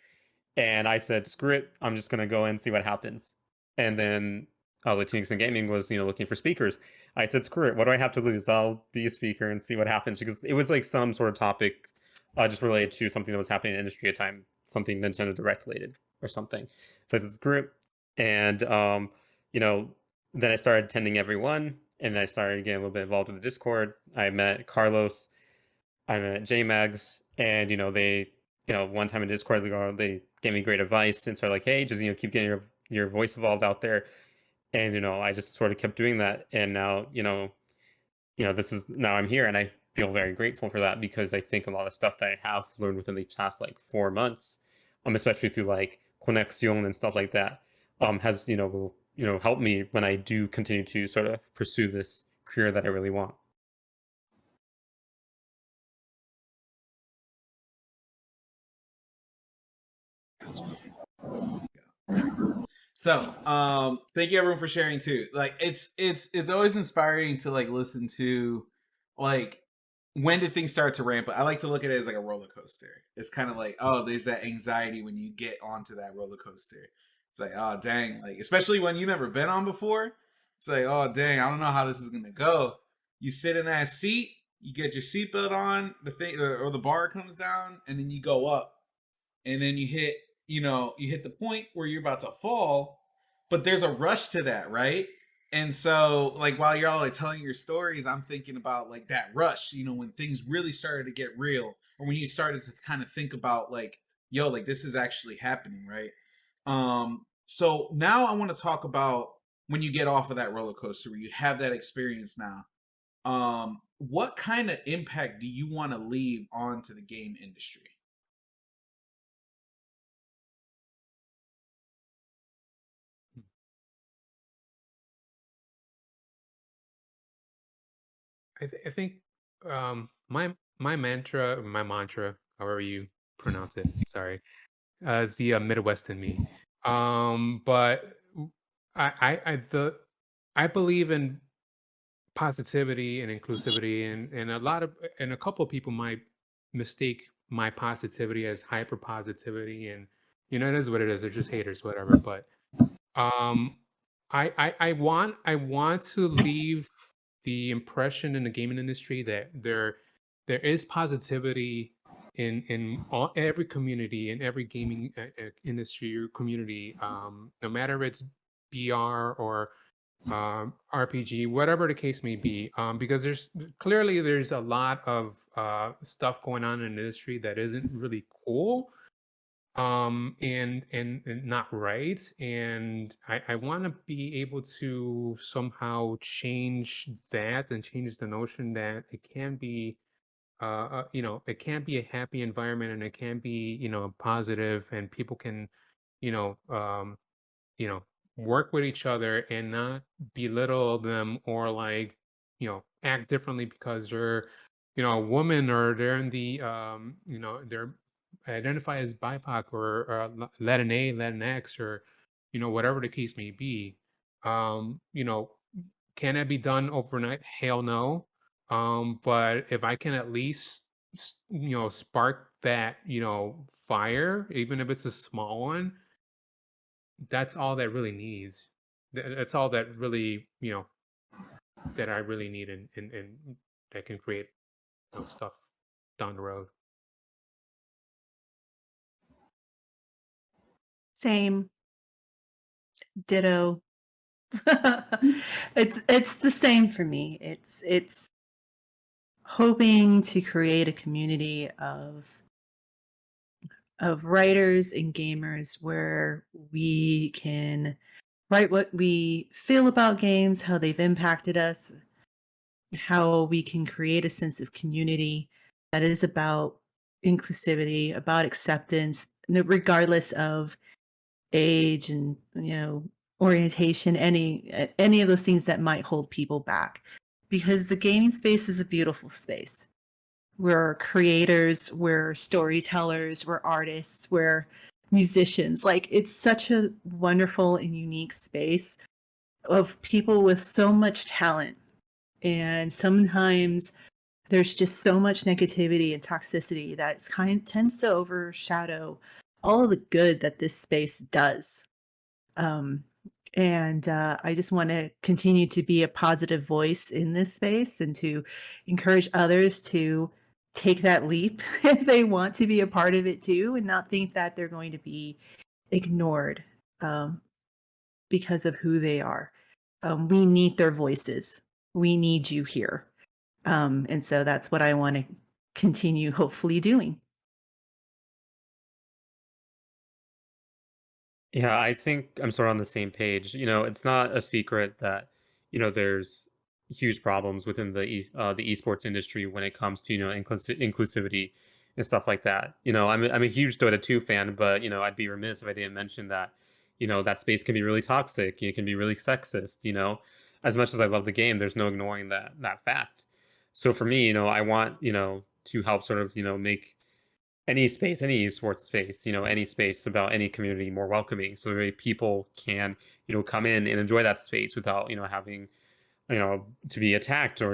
And I said, screw it, I'm just gonna go and see what happens. And then Latinx in Gaming was, looking for speakers. I said, screw it, what do I have to lose? I'll be a speaker and see what happens, because it was like some sort of topic just related to something that was happening in the industry at the time, something Nintendo Direct related or something. So I said, screw it. And you know, then I started attending every one, and then I started getting a little bit involved with the Discord. I met Carlos, I met JMags, and they, one time in Discord they gave me great advice and started like, hey, just keep getting your voice evolved out there. And I just sort of kept doing that, and now this is now I'm here, and I feel very grateful for that, because I think a lot of stuff that I have learned within the past like 4 months, especially through like Conexion and stuff like that, has helped me when I do continue to sort of pursue this career that I really want. So, thank you everyone for sharing too. Like, it's always inspiring to like listen to, like, when did things start to ramp up. I like to look at it as like a roller coaster. It's kind of like, oh, there's that anxiety when you get onto that roller coaster. It's like, oh dang, like especially when you never been on before. It's like, oh dang, I don't know how this is gonna go. You sit in that seat, you get your seatbelt on, the thing or the bar comes down, and then you go up, and then you hit the point where you're about to fall, but there's a rush to that, right? And so like while y'all are telling your stories, I'm thinking about like that rush, when things really started to get real, or when you started to kind of think about like yo, like this is actually happening, right? So now I want to talk about when you get off of that roller coaster, where you have that experience now. What kind of impact do you want to leave onto the game industry? I think my mantra, however you pronounce it, sorry, is the Midwest in me. But I believe in positivity and inclusivity, and a couple of people might mistake my positivity as hyper positivity, and it is what it is. They're just haters, whatever. But um, I want to leave the impression in the gaming industry that there is positivity in every community, in every gaming industry or community, no matter if it's BR or RPG, whatever the case may be, because there's a lot of stuff going on in the industry that isn't really cool, and not right, and I want to be able to somehow change that and change the notion that it can be it can be a happy environment, and it can be positive, and people can you know um you know work with each other and not belittle them, or like act differently because they're a woman, or they're in the they're identify as BIPOC, or Latin A, Latinx, or whatever the case may be. um you know can that be done overnight? Hell no. But if I can at least spark that fire, even if it's a small one, that's all that really needs. That's all that really, that I really need, and that can create stuff down the road. Same. Ditto. It's the same for me. It's hoping to create a community of writers and gamers where we can write what we feel about games, how they've impacted us, how we can create a sense of community that is about inclusivity, about acceptance, regardless of age and orientation, any of those things that might hold people back. Because the gaming space is a beautiful space. We're creators, we're storytellers, we're artists, we're musicians. Like, it's such a wonderful and unique space of people with so much talent. And sometimes there's just so much negativity and toxicity that it's tends to overshadow all of the good that this space does. Um, and I just want to continue to be a positive voice in this space, and to encourage others to take that leap if they want to be a part of it too, and not think that they're going to be ignored um, because of who they are. We need their voices. We need you here. And so that's what I want to continue, hopefully, doing. Yeah, I think I'm sort of on the same page. It's not a secret that, there's huge problems within the esports industry when it comes to, inclusivity and stuff like that. I'm a huge Dota 2 fan, but, I'd be remiss if I didn't mention that, that space can be really toxic. It can be really sexist. As much as I love the game, there's no ignoring that fact. So for me, I want, to help sort of, make any space, any esports space, any space about any community more welcoming, so that people can, come in and enjoy that space without, having, to be attacked, or,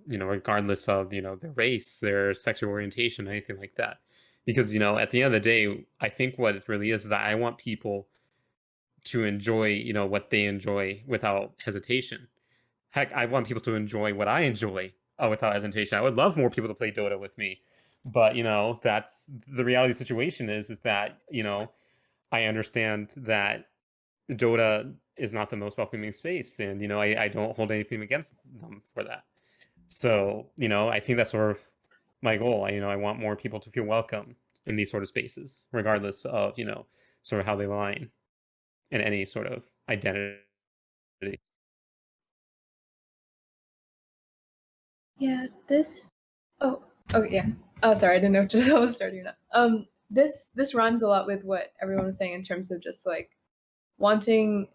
regardless of, their race, their sexual orientation, anything like that. Because, at the end of the day, I think what it really is that I want people to enjoy, what they enjoy without hesitation. Heck, I want people to enjoy what I enjoy without hesitation. I would love more people to play Dota with me, but that's the reality of the situation. Is that I understand that Dota is not the most welcoming space, and I don't hold anything against them for that. So I think that's sort of my goal. I want more people to feel welcome in these sort of spaces, regardless of, sort of how they align in any sort of identity. Yeah, this. Oh, oh yeah. Oh, sorry, I didn't know if Giselle was starting that. This rhymes a lot with what everyone was saying in terms of just like wanting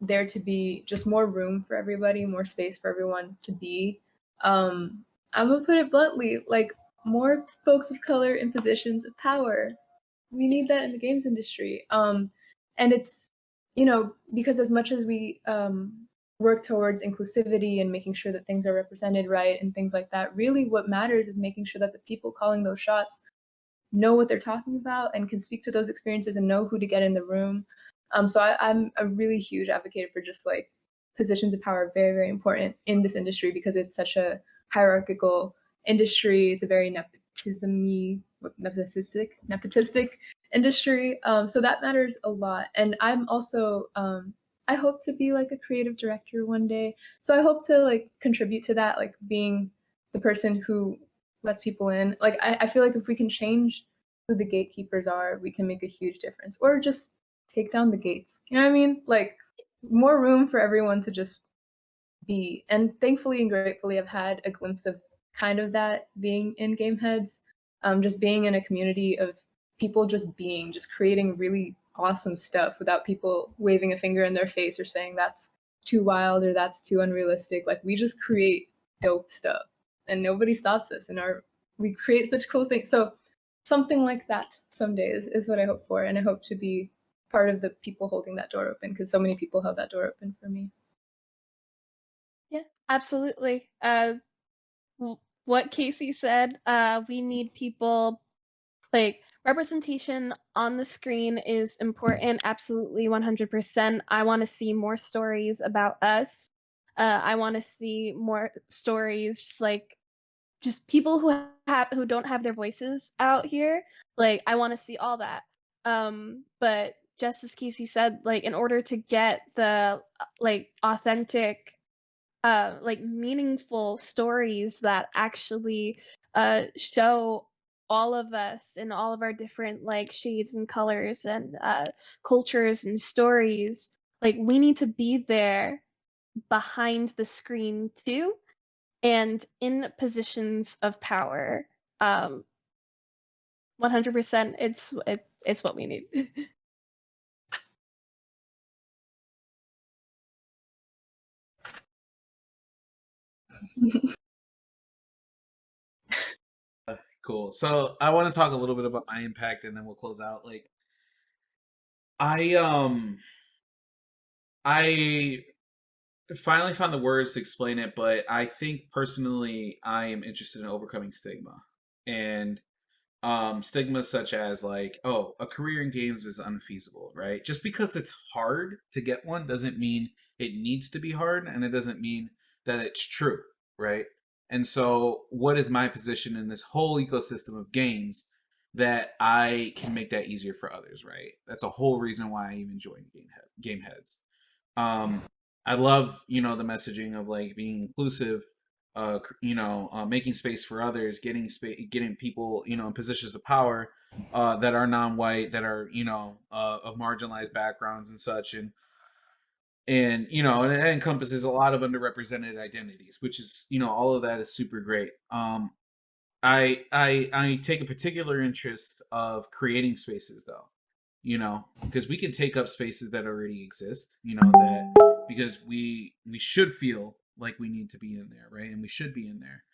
there to be just more room for everybody, more space for everyone to be. I'm gonna put it bluntly, like more folks of color in positions of power. We need that in the games industry. And it's, because as much as we work towards inclusivity and making sure that things are represented right and things like that, really what matters is making sure that the people calling those shots know what they're talking about and can speak to those experiences and know who to get in the room. So I'm a really huge advocate for just like positions of power are very, very important in this industry because it's such a hierarchical industry. It's a very nepotistic industry. So that matters a lot. And I'm also I hope to be like a creative director one day. So I hope to like contribute to that, like being the person who lets people in. Like I feel like if we can change who the gatekeepers are, we can make a huge difference. Or just take down the gates. You know what I mean? Like more room for everyone to just be. And thankfully and gratefully I've had a glimpse of kind of that being in Game Heads. Just being in a community of people just being, just creating really awesome stuff without people waving a finger in their face or saying that's too wild or that's too unrealistic. Like we just create dope stuff and nobody stops us, and we create such cool things. So something like that someday is what I hope for, and I hope to be part of the people holding that door open because so many people held that door open for me. Yeah, absolutely. What Casey said, we need people, like representation on the screen is important, absolutely 100%. I want to see more stories about us. I want to see more stories like just people who don't have their voices out here. Like I want to see all that. But just as Casey said, like in order to get the like authentic like meaningful stories that actually show all of us in all of our different like shades and colors and cultures and stories, like we need to be there behind the screen too and in positions of power. 100%, it's what we need. Cool. So I want to talk a little bit about my impact, and then we'll close out. Like, I I finally found the words to explain it, but I think personally I am interested in overcoming stigma. And stigmas such as like, oh, a career in games is unfeasible, right? Just because it's hard to get one doesn't mean it needs to be hard, and it doesn't mean that it's true, right? And so what is my position in this whole ecosystem of games that I can make that easier for others, right? That's a whole reason why I even joined game heads. um I love, the messaging of like being inclusive, making space for others, getting people, in positions of power, that are non-white, that are, of marginalized backgrounds and such. And and it encompasses a lot of underrepresented identities, which is, all of that is super great. I take a particular interest of creating spaces, though, because we can take up spaces that already exist, that because we should feel like we need to be in there, right? And we should be in there.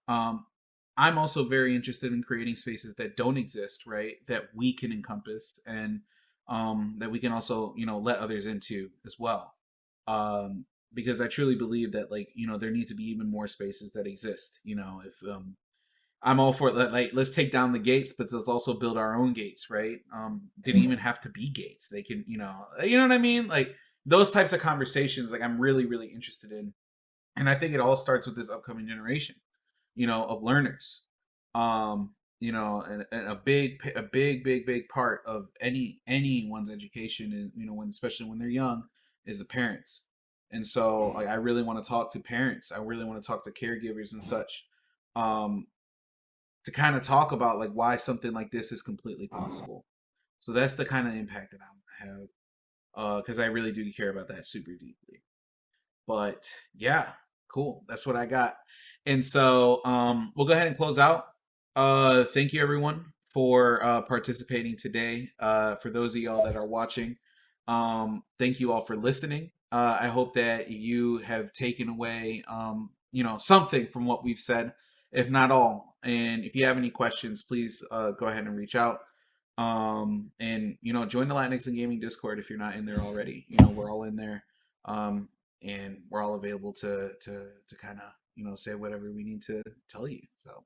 I'm also very interested in creating spaces that don't exist, right? That we can encompass, and that we can also, let others into as well. Because I truly believe that, like, there need to be even more spaces that exist. If I'm all for it. Like, let's take down the gates, but let's also build our own gates, right? Didn't even have to be gates. They can, you know what I mean? Like those types of conversations, like I'm really, really interested in. And I think it all starts with this upcoming generation, of learners. And a big part of anyone's education is, especially when they're young, is the parents. And so, like, I really want to talk to parents. I really want to talk to caregivers and such. Um, to kind of talk about like why something like this is completely possible. So that's the kind of impact that I have, because I really do care about that super deeply. But yeah, cool. That's what I got. And so we'll go ahead and close out. Thank you everyone for participating today. For those of y'all that are watching, thank you all for listening. I hope that you have taken away something from what we've said, if not all. And if you have any questions, please go ahead and reach out. And join the Latinx and Gaming Discord if you're not in there already. We're all in there. And we're all available to kind of say whatever we need to tell you. So,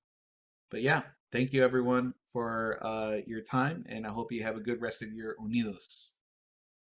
but yeah, thank you everyone for your time, and I hope you have a good rest of your Unidos.